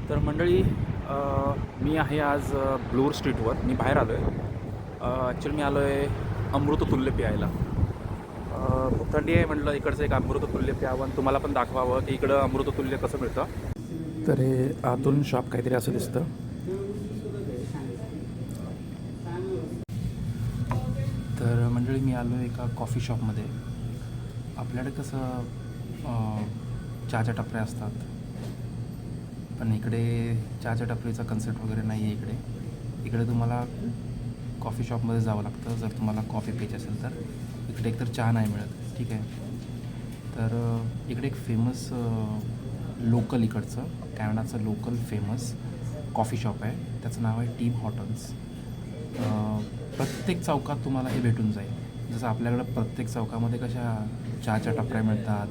तर मंडळी, मी आहे आज ब्लूर स्ट्रीटवर. मी बाहेर आलो आहे. ॲक्च्युली मी आलो आहे अमृततुल्य प्यायला. खूप थंडी आहे, म्हटलं इकडचं एक अमृततुल्य प्यावं आणि तुम्हाला पण दाखवावं की इकडं अमृततुल्य कसं मिळतं. तर हे आतून शॉप काहीतरी असं दिसतं. तर मंडळी, मी आलो एका कॉफी शॉपमध्ये. आपल्याकडे कसं चहाच्या टपऱ्या असतात, पण इकडे चहाच्या टपरीचा कन्सेप्ट वगैरे नाही आहे. इकडे तुम्हाला कॉफी शॉपमध्ये जावं लागतं जर तुम्हाला कॉफी प्यायची असेल तर. इकडे एकतर चहा नाही मिळत, ठीक आहे. तर इकडे एक फेमस लोकल, इकडचं कॅनडाचं लोकल फेमस कॉफी शॉप आहे. त्याचं नाव आहे टीम हॉर्टन्स. प्रत्येक चौकात तुम्हाला हे भेटून जाईल. जसं आपल्याकडं प्रत्येक चौकामध्ये कशा चहाच्या टपऱ्या मिळतात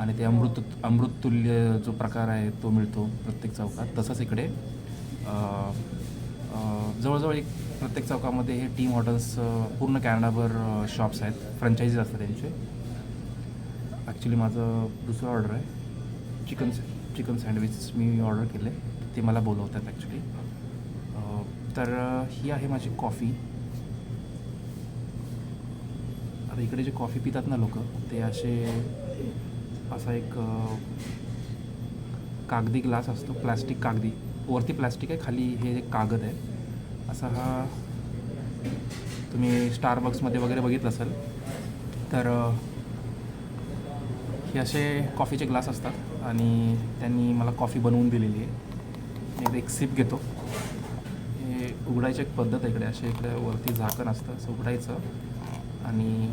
आणि ते अमृततुल्य जो प्रकार आहे तो मिळतो प्रत्येक चौकात, तसंच इकडे जवळजवळ एक प्रत्येक चौकामध्ये हे टीम हॉर्टन्स पूर्ण कॅनडाभर शॉप्स आहेत, फ्रँचायझीज असतात त्यांचे. ॲक्च्युली माझं दुसरं ऑर्डर आहे, चिकन सँडविच मी ऑर्डर केले. ते मला बोलवतात ॲक्च्युली. तर ही आहे माझी कॉफी. आता इकडे जे कॉफी पितात ना लोक, ते असा एक कागदी ग्लास असतो, प्लॅस्टिक कागदी, वरती प्लॅस्टिक आहे, खाली हे एक कागद आहे. असा हा तुम्ही स्टारबक्समध्ये वगैरे बघितलं असेल तर हे असे कॉफीचे ग्लास असतात आणि त्यांनी मला कॉफी बनवून दिलेली आहे. मी एक सिप घेतो. हे उघडायची एक पद्धत आहे इकडे. इकडे वरती झाकण असतं, असं उघडायचं आणि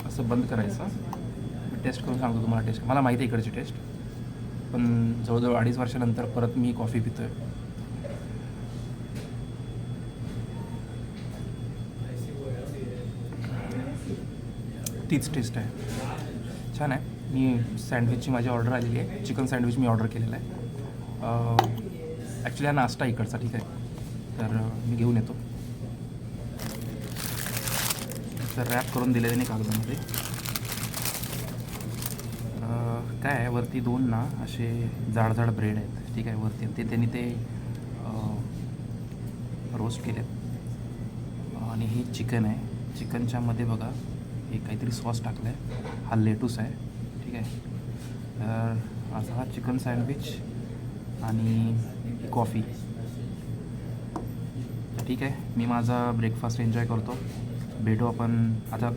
असं बंद करायचं. मी टेस्ट करून सांगतो तुम्हाला. टेस्ट मला माहिती आहे इकडची टेस्ट, पण जवळजवळ 2.5 वर्षानंतर परत मी कॉफी पितो आहे. तीच टेस्ट आहे, छान आहे. मी सँडविचची माझी ऑर्डर आलेली आहे. चिकन सँडविच मी ऑर्डर केलेलं आहे. ॲक्च्युली हा नाश्ता इकडचा, ठीक आहे. तर मी घेऊन येतो. तर रॅप करून दिले त्याने कागदामध्ये. काय आहे, वरती 2 ना असे जाड ब्रेड आहेत, ठीक आहे. वरती त्यांनी ते रोस्ट केलेत आणि हे चिकन आहे. चिकनच्या मध्ये बघा हे काहीतरी सॉस टाकलं आहे. हा लेटूस आहे, ठीक आहे. तर असा हा चिकन सँडविच आणि कॉफी. ठीक आहे, मी माझा ब्रेकफास्ट एन्जॉय करतो. भेटू आपण आता.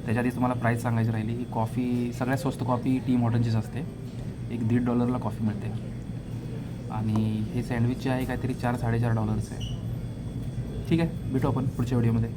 त्याच्या आधी तुम्हाला प्राईस सांगायची राहिली. ही कॉफी सगळ्यात स्वस्त कॉफी टीम हॉर्टन्सचीच असते. एक $1.50 कॉफी मिळते आणि हे सँडविच जे आहे काहीतरी $4-4.5 आहे. ठीक आहे, भेटू आपण पुढच्या व्हिडिओमध्ये.